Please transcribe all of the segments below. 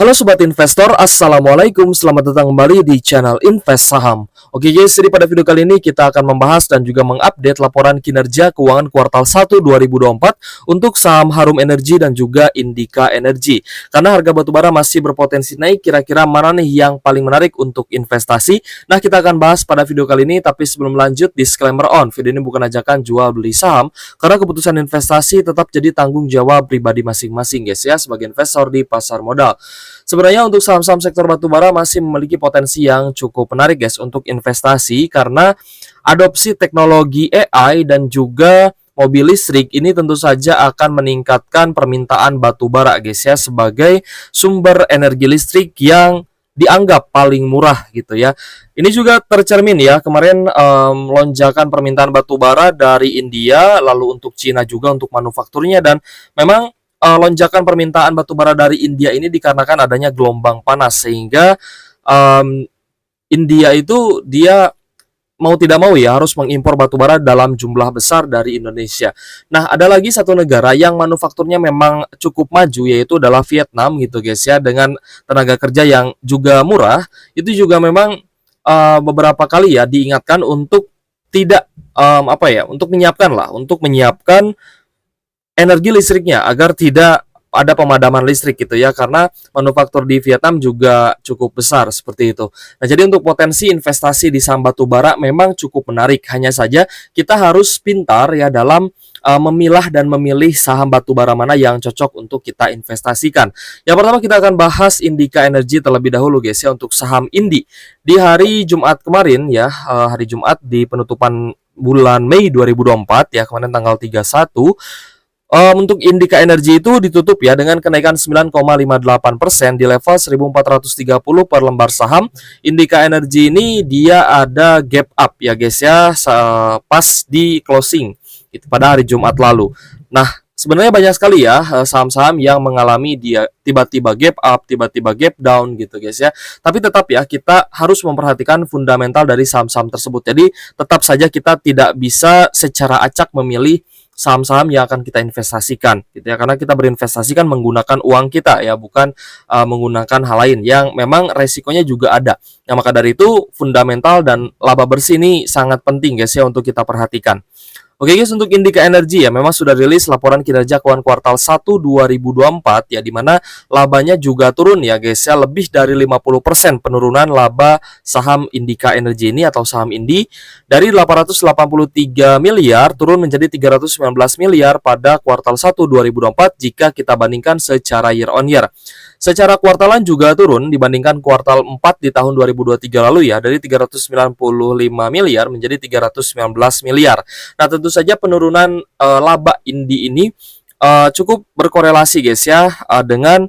Halo Sobat Investor, Assalamualaikum, selamat datang kembali di channel Invest Saham. Oke guys, jadi pada video kali ini kita akan membahas dan juga mengupdate laporan kinerja keuangan kuartal 1 2024 untuk saham Harum Energi dan juga Indika Energi. Karena harga batubara masih berpotensi naik, kira-kira mana nih yang paling menarik untuk investasi? Nah, kita akan bahas pada video kali ini, tapi sebelum lanjut, disclaimer on, video ini bukan ajakan jual beli saham, karena keputusan investasi tetap jadi tanggung jawab pribadi masing-masing guys ya, sebagai investor di pasar modal. Sebenarnya untuk saham-saham sektor batubara masih memiliki potensi yang cukup menarik guys untuk investasi karena adopsi teknologi AI dan juga mobil listrik ini tentu saja akan meningkatkan permintaan batubara guys ya sebagai sumber energi listrik yang dianggap paling murah gitu ya. Ini juga tercermin ya kemarin lonjakan permintaan batubara dari India lalu untuk Cina juga untuk manufakturnya dan memang lonjakan permintaan batubara dari India ini dikarenakan adanya gelombang panas sehingga um, India itu dia mau tidak mau ya harus mengimpor batubara dalam jumlah besar dari Indonesia. Nah, ada lagi satu negara yang manufakturnya memang cukup maju yaitu adalah Vietnam gitu guys ya dengan tenaga kerja yang juga murah. Itu juga memang beberapa kali ya diingatkan untuk tidak untuk menyiapkan energi listriknya agar tidak ada pemadaman listrik gitu ya karena manufaktur di Vietnam juga cukup besar seperti itu. Nah, jadi untuk potensi investasi di saham batubara memang cukup menarik. Hanya saja kita harus pintar ya dalam memilah dan memilih saham batubara mana yang cocok untuk kita investasikan. Yang pertama kita akan bahas Indika Energi terlebih dahulu guys ya untuk saham Indi. Di hari Jumat kemarin ya, hari Jumat di penutupan bulan Mei 2024 ya, kemarin tanggal 31. Untuk Indika Energi itu ditutup ya dengan kenaikan 9,58% di level 1430 per lembar saham. Indika Energi ini dia ada gap up ya guys ya pas di closing itu pada hari Jumat lalu. Nah, sebenarnya banyak sekali ya saham-saham yang mengalami dia tiba-tiba gap up, tiba-tiba gap down gitu guys ya. Tapi tetap ya kita harus memperhatikan fundamental dari saham-saham tersebut. Jadi tetap saja kita tidak bisa secara acak memilih saham-saham yang akan kita investasikan gitu ya karena kita berinvestasi kan menggunakan uang kita ya bukan menggunakan hal lain yang memang resikonya juga ada. Nah, maka dari itu fundamental dan laba bersih ini sangat penting guys ya untuk kita perhatikan. Oke guys, untuk Indika Energi ya memang sudah rilis laporan kinerja keuangan kuartal 1 2024 ya di mana labanya juga turun ya guys ya lebih dari 50% penurunan laba saham Indika Energi ini atau saham Indi dari 883 miliar turun menjadi 319 miliar pada kuartal 1 2024 jika kita bandingkan secara year on year. Secara kuartalan juga turun dibandingkan kuartal 4 di tahun 2023 lalu ya dari 395 miliar menjadi 319 miliar. Nah, tentu saja penurunan laba Indi ini cukup berkorelasi guys ya dengan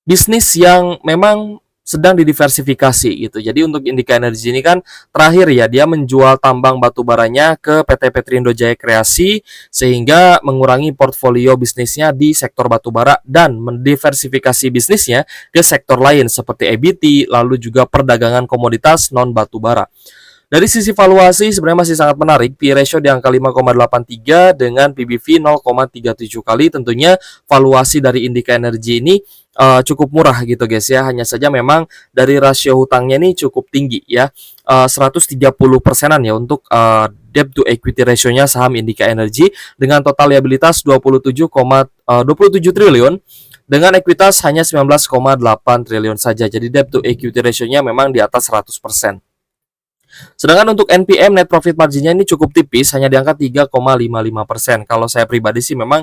bisnis yang memang sedang didiversifikasi gitu. Jadi untuk Indika Energi ini kan terakhir ya dia menjual tambang batu baranya ke PT Petrindo Jaya Kreasi sehingga mengurangi portfolio bisnisnya di sektor batubara dan mendiversifikasi bisnisnya ke sektor lain seperti EBT lalu juga perdagangan komoditas non batubara. Dari sisi valuasi sebenarnya masih sangat menarik. P/E ratio di angka 5,83 dengan PBV 0,37 kali. Tentunya valuasi dari Indika Energi ini cukup murah gitu guys ya. Hanya saja memang dari rasio hutangnya ini cukup tinggi ya. 130%-an ya untuk debt to equity ratio-nya saham Indika Energi dengan total liabilitas 27 triliun dengan ekuitas hanya 19,8 triliun saja. Jadi debt to equity ratio-nya memang di atas 100%. Sedangkan untuk NPM net profit marginnya ini cukup tipis hanya di angka 3,55%. Kalau saya pribadi sih memang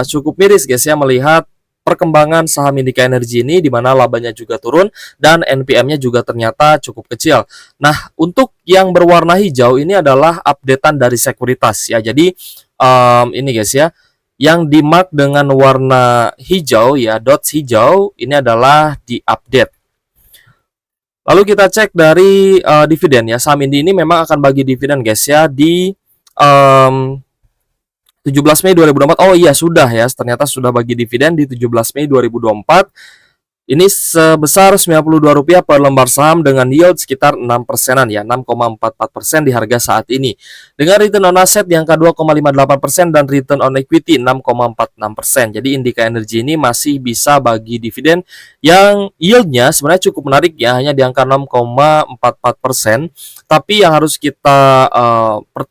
cukup miris guys ya melihat perkembangan saham Indika Energi ini di mana labanya juga turun dan NPM-nya juga ternyata cukup kecil. Nah, untuk yang berwarna hijau ini adalah updatean dari sekuritas ya. Jadi ini guys ya yang di mark dengan warna hijau ya dots hijau ini adalah di update. Lalu kita cek dari dividen ya. Saham ini memang akan bagi dividen guys ya di 17 Mei 2024. Oh iya sudah ya, ternyata sudah bagi dividen di 17 Mei 2024 Ini sebesar Rp92 per lembar saham dengan yield sekitar 6%-an ya, 6,44% di harga saat ini. Dengan return on asset di angka 2,58% dan return on equity 6,46%. Jadi Indika Energy ini masih bisa bagi dividen yang yieldnya sebenarnya cukup menarik ya, hanya di angka 6,44%. Tapi yang harus kita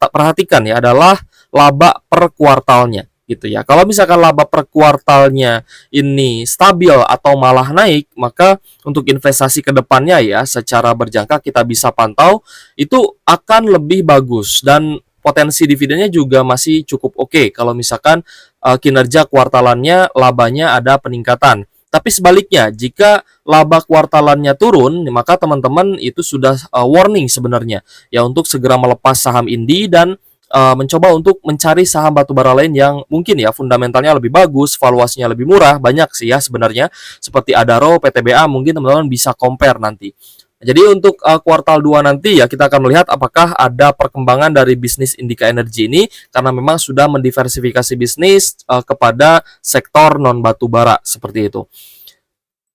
perhatikan ya adalah laba per kuartalnya gitu ya. Kalau misalkan laba per kuartalnya ini stabil atau malah naik, maka untuk investasi ke depannya ya secara berjangka kita bisa pantau itu akan lebih bagus dan potensi dividennya juga masih cukup oke kalau misalkan kinerja kuartalannya labanya ada peningkatan. Tapi sebaliknya, jika laba kuartalannya turun, maka teman-teman itu sudah warning sebenarnya ya untuk segera melepas saham Indi dan mencoba untuk mencari saham batubara lain yang mungkin ya fundamentalnya lebih bagus, valuasinya lebih murah, banyak sih ya sebenarnya seperti Adaro, PTBA mungkin teman-teman bisa compare nanti. Jadi untuk kuartal 2 nanti ya kita akan melihat apakah ada perkembangan dari bisnis Indika Energy ini karena memang sudah mendiversifikasi bisnis kepada sektor non batubara seperti itu.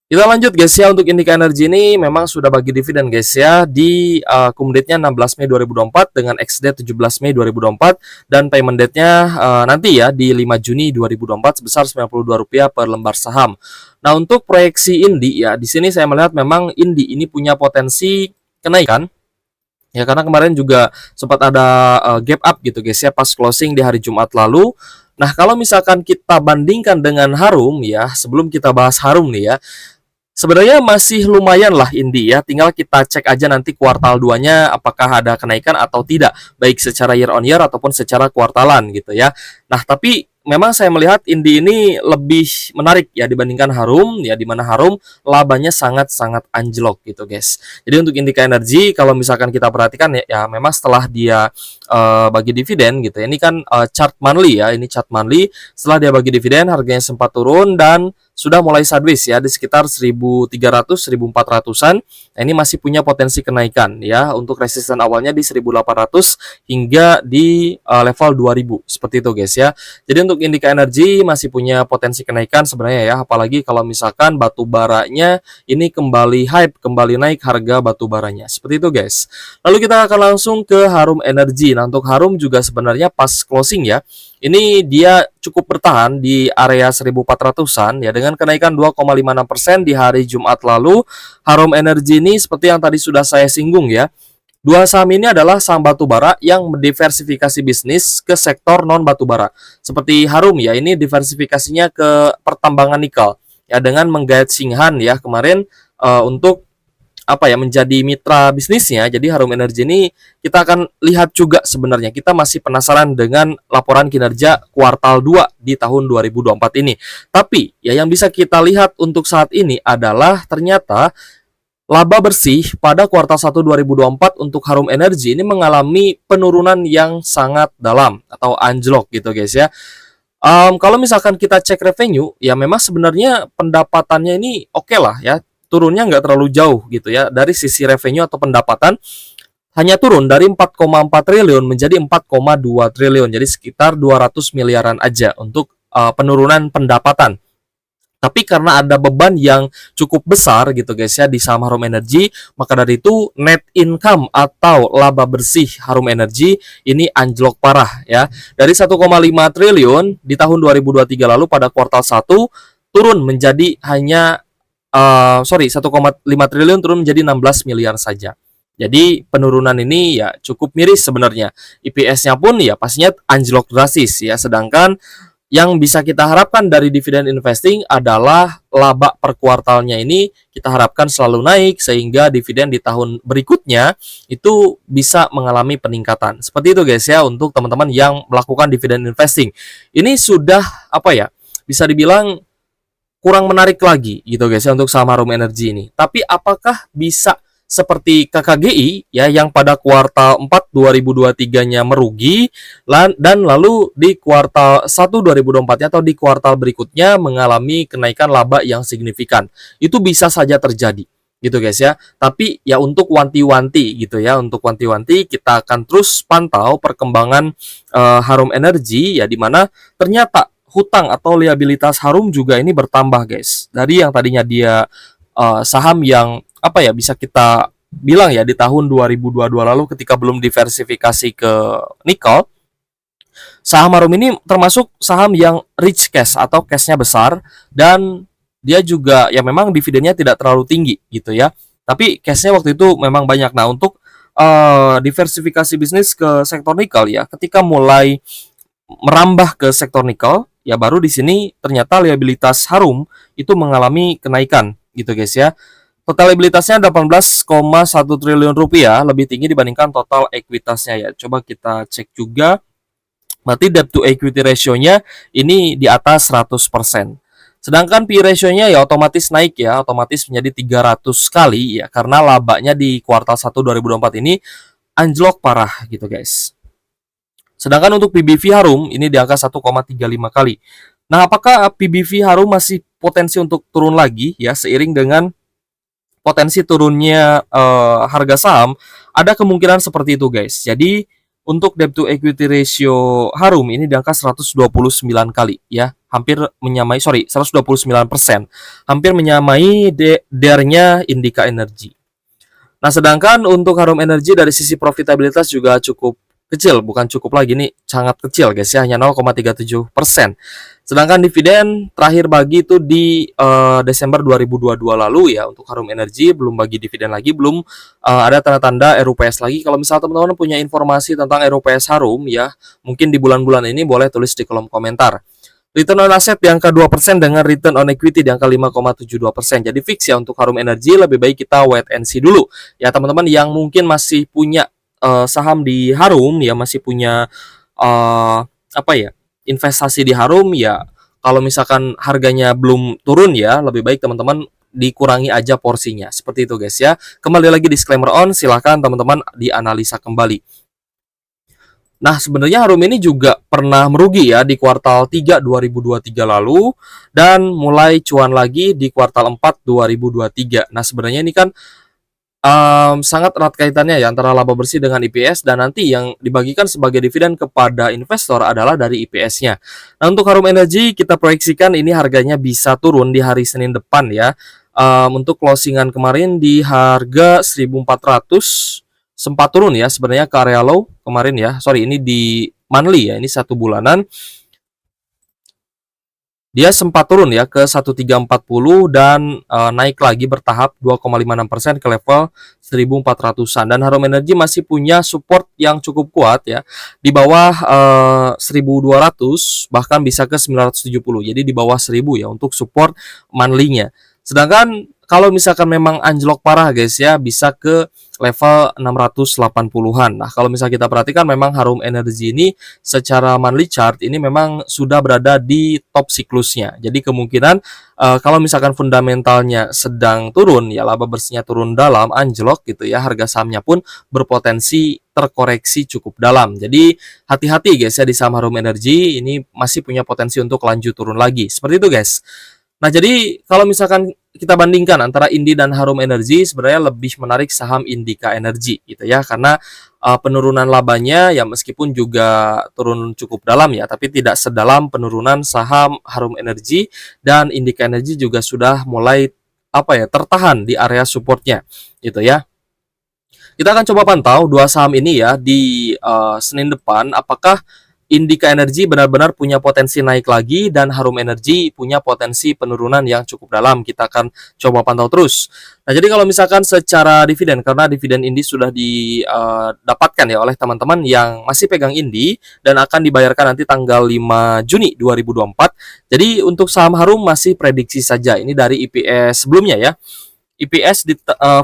Kita lanjut guys ya, untuk Indika Energy ini memang sudah bagi dividen guys ya di cum date-nya 16 Mei 2024 dengan ex date 17 Mei 2024 dan payment date-nya nanti ya di 5 Juni 2024 sebesar Rp92 per lembar saham. Nah, untuk proyeksi Indi ya di sini saya melihat memang Indi ini punya potensi kenaikan ya karena kemarin juga sempat ada gap up gitu guys ya pas closing di hari Jumat lalu. Nah, kalau misalkan kita bandingkan dengan Harum ya, sebelum kita bahas Harum nih ya, sebenarnya masih lumayan lah Indi ya, tinggal kita cek aja nanti kuartal 2-nya apakah ada kenaikan atau tidak, baik secara year on year ataupun secara kuartalan gitu ya. Nah, tapi memang saya melihat Indi ini lebih menarik ya dibandingkan Harum ya, di mana Harum labanya sangat-sangat anjlok gitu guys. Jadi untuk Indika Energy kalau misalkan kita perhatikan ya memang setelah dia bagi dividen gitu ya, ini kan chart monthly ya, ini chart monthly, setelah dia bagi dividen harganya sempat turun dan sudah mulai sideways ya di sekitar 1300 1400-an. Nah, ini masih punya potensi kenaikan ya untuk resisten awalnya di 1800 hingga di level 2000 seperti itu guys ya. Jadi untuk Indika Energy masih punya potensi kenaikan sebenarnya ya, apalagi kalau misalkan batu baranya ini kembali hype, kembali naik harga batu baranya. Seperti itu guys. Lalu kita akan langsung ke Harum Energy. Nah, untuk Harum juga sebenarnya pas closing ya, ini dia cukup bertahan di area 1400-an ya dengan kenaikan 2,56% di hari Jumat lalu. Harum Energy ini seperti yang tadi sudah saya singgung ya. Dua saham ini adalah saham batubara yang mendiversifikasi bisnis ke sektor non batubara. Seperti Harum ya, ini diversifikasinya ke pertambangan nikel ya dengan menggait Singhan ya kemarin untuk apa ya menjadi mitra bisnisnya. Jadi Harum Energy ini kita akan lihat juga sebenarnya. Kita masih penasaran dengan laporan kinerja kuartal 2 di tahun 2024 ini. Tapi ya yang bisa kita lihat untuk saat ini adalah ternyata laba bersih pada kuartal 1 2024 untuk Harum Energy ini mengalami penurunan yang sangat dalam atau anjlok gitu guys ya. Kalau misalkan kita cek revenue ya memang sebenarnya pendapatannya ini oke lah ya, turunnya nggak terlalu jauh gitu ya dari sisi revenue atau pendapatan, hanya turun dari 4,4 triliun menjadi 4,2 triliun, jadi sekitar 200 miliaran aja untuk penurunan pendapatan. Tapi karena ada beban yang cukup besar gitu guys ya di saham Harum Energy, maka dari itu net income atau laba bersih Harum Energy ini anjlok parah ya. Dari 1,5 triliun di tahun 2023 lalu pada kuartal 1 turun menjadi hanya 1,5 triliun turun menjadi 16 miliar saja. Jadi penurunan ini ya cukup miris sebenarnya. EPS-nya pun ya pastinya anjlok drastis ya. Sedangkan yang bisa kita harapkan dari dividen investing adalah laba per kuartalnya ini kita harapkan selalu naik sehingga dividen di tahun berikutnya itu bisa mengalami peningkatan. Seperti itu guys ya untuk teman-teman yang melakukan dividen investing. Ini sudah apa ya? Bisa dibilang kurang menarik lagi gitu guys ya untuk saham Harum Energy ini. Tapi apakah bisa seperti KKGI ya yang pada kuartal 4 2023-nya merugi dan lalu di kuartal 1 2024-nya atau di kuartal berikutnya mengalami kenaikan laba yang signifikan. Itu bisa saja terjadi gitu guys ya. Tapi ya untuk wanti-wanti gitu ya, untuk wanti-wanti kita akan terus pantau perkembangan Harum Energy ya, di mana ternyata hutang atau liabilitas Harum juga ini bertambah guys. Dari yang tadinya dia saham yang apa ya, bisa kita bilang ya di tahun 2022 lalu ketika belum diversifikasi ke nikel, saham Harum ini termasuk saham yang rich cash atau cashnya besar, dan dia juga ya memang dividennya tidak terlalu tinggi gitu ya. Tapi cashnya waktu itu memang banyak. Nah, untuk diversifikasi bisnis ke sektor nikel ya, ketika mulai merambah ke sektor nikel, ya baru di sini ternyata liabilitas Harum itu mengalami kenaikan gitu guys ya. Total liabilitasnya 18,1 triliun rupiah, lebih tinggi dibandingkan total ekuitasnya ya. Coba kita cek juga. Berarti debt to equity ratio-nya ini di atas 100%. Sedangkan P ratio-nya ya otomatis naik ya, otomatis menjadi 300 kali ya, karena labanya di kuartal 1 2024 ini anjlok parah gitu guys. Sedangkan untuk PBV Harum ini di angka 1,35 kali. Nah, apakah PBV Harum masih potensi untuk turun lagi ya seiring dengan potensi turunnya harga saham? Ada kemungkinan seperti itu guys. Jadi untuk debt to equity ratio Harum ini di angka 129 kali ya, hampir menyamai 129%, hampir menyamai DER-nya Indika Energy. Nah, sedangkan untuk Harum Energy dari sisi profitabilitas juga cukup kecil, bukan cukup lagi nih, sangat kecil guys ya, hanya 0,37%. Sedangkan dividen terakhir bagi itu di Desember 2022 lalu ya, untuk Harum Energy belum bagi dividen lagi, belum ada tanda-tanda RUPS lagi. Kalau misalnya teman-teman punya informasi tentang RUPS Harum ya, mungkin di bulan-bulan ini boleh tulis di kolom komentar. Return on asset di angka 2% dengan return on equity di angka 5,72%. Jadi fix ya untuk Harum Energy, lebih baik kita wait and see dulu. Ya teman-teman yang mungkin masih punya saham di Harum ya, masih punya apa ya, investasi di Harum ya, kalau misalkan harganya belum turun ya, lebih baik teman-teman dikurangi aja porsinya. Seperti itu guys ya. Kembali lagi disclaimer on, silahkan teman-teman dianalisa kembali. Nah, sebenarnya Harum ini juga pernah merugi ya di kuartal 3 2023 lalu, dan mulai cuan lagi di kuartal 4 2023. Nah, sebenarnya ini kan sangat erat kaitannya ya antara laba bersih dengan IPS, dan nanti yang dibagikan sebagai dividen kepada investor adalah dari IPS-nya. Nah, untuk Harum Energy kita proyeksikan ini harganya bisa turun di hari Senin depan ya. Untuk closingan kemarin di harga 1.400 sempat turun ya sebenarnya ke area low kemarin ya. Sorry, ini di monthly ya, ini 1 bulanan. Dia sempat turun ya ke 1340 dan naik lagi bertahap 2,56% ke level 1400-an, dan Harum Energy masih punya support yang cukup kuat ya di bawah 1200, bahkan bisa ke 970. Jadi di bawah 1000 ya untuk support monthly-nya. Sedangkan kalau misalkan memang anjlok parah guys ya, bisa ke level 680-an. Nah, kalau misalnya kita perhatikan memang Harum Energy ini secara monthly chart ini memang sudah berada di top siklusnya. Jadi kemungkinan kalau misalkan fundamentalnya sedang turun ya, laba bersihnya turun dalam, anjlok gitu ya, harga sahamnya pun berpotensi terkoreksi cukup dalam. Jadi hati-hati guys ya di saham Harum Energy, ini masih punya potensi untuk lanjut turun lagi. Seperti itu guys. Nah, jadi kalau misalkan kita bandingkan antara Indi dan Harum Energy, sebenarnya lebih menarik saham Indika Energy gitu ya, karena penurunan labanya ya meskipun juga turun cukup dalam ya, tapi tidak sedalam penurunan saham Harum Energy, dan Indika Energy juga sudah mulai apa ya, tertahan di area supportnya gitu ya. Kita akan coba pantau dua saham ini ya di Senin depan, apakah Indika Energy benar-benar punya potensi naik lagi dan Harum Energy punya potensi penurunan yang cukup dalam. Kita akan coba pantau terus. Nah, jadi kalau misalkan secara dividen, karena dividen Indi sudah didapatkan ya oleh teman-teman yang masih pegang Indi dan akan dibayarkan nanti tanggal 5 Juni 2024. Jadi untuk saham Harum masih prediksi saja. Ini dari IPS sebelumnya ya. IPS di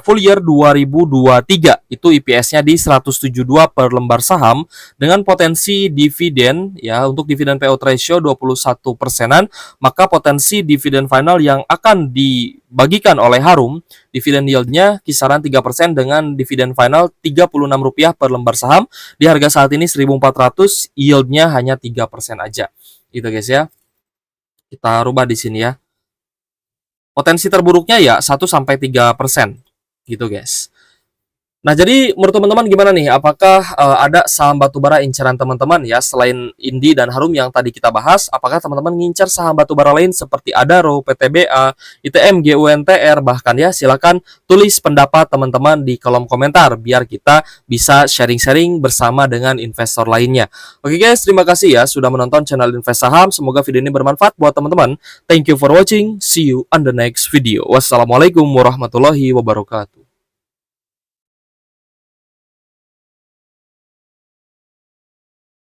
full year 2023 itu IPS-nya di 172 per lembar saham dengan potensi dividen ya, untuk dividen payout ratio 21%-an, maka potensi dividen final yang akan dibagikan oleh Harum, dividen yield-nya kisaran 3% dengan dividen final Rp36 per lembar saham. Di harga saat ini 1.400, yield-nya hanya 3% aja. Gitu guys ya. Kita rubah di sini ya. Potensi terburuknya ya 1-3% gitu guys. Nah, jadi menurut teman-teman gimana nih? Apakah ada saham batubara incaran teman-teman ya selain Indi dan Harum yang tadi kita bahas? Apakah teman-teman ngincar saham batubara lain seperti Adaro, PTBA, ITM, GUNTR bahkan ya? Silakan tulis pendapat teman-teman di kolom komentar biar kita bisa sharing-sharing bersama dengan investor lainnya. Oke guys, terima kasih ya sudah menonton channel Invest Saham. Semoga video ini bermanfaat buat teman-teman. Thank you for watching. See you on the next video. Wassalamualaikum warahmatullahi wabarakatuh.